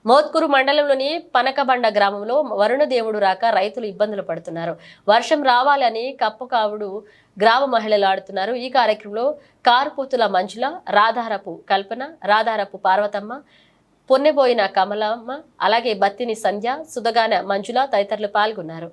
మోత్కూరు మండలంలోని పనకబండ గ్రామంలో వరుణదేవుడు రాక రైతులు ఇబ్బందులు పడుతున్నారు. వర్షం రావాలని కప్పుకావుడు గ్రామ మహిళలు ఆడుతున్నారు. ఈ కార్యక్రమంలో కార్పూతుల మంజుల, రాధారపు కల్పన, రాధారపు పార్వతమ్మ, పొన్నెబోయిన కమలమ్మ, అలాగే బత్తిని సంధ్య, సుధగాన మంజుల తదితరులు పాల్గొన్నారు.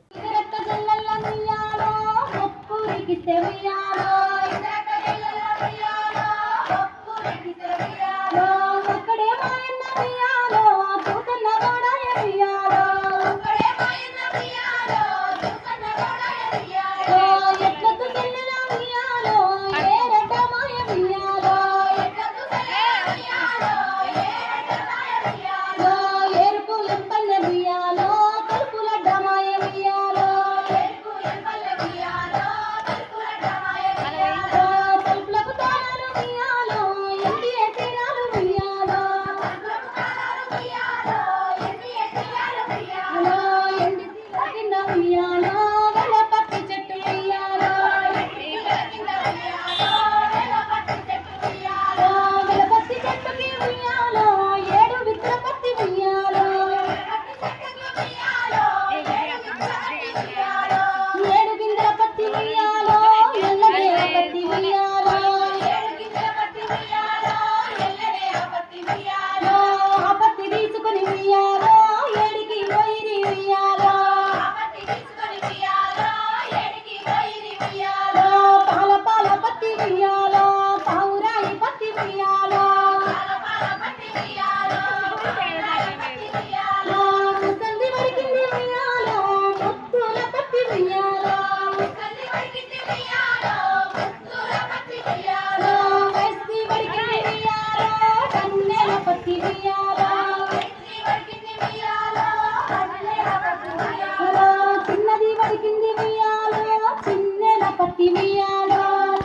చిన్నది వడికింది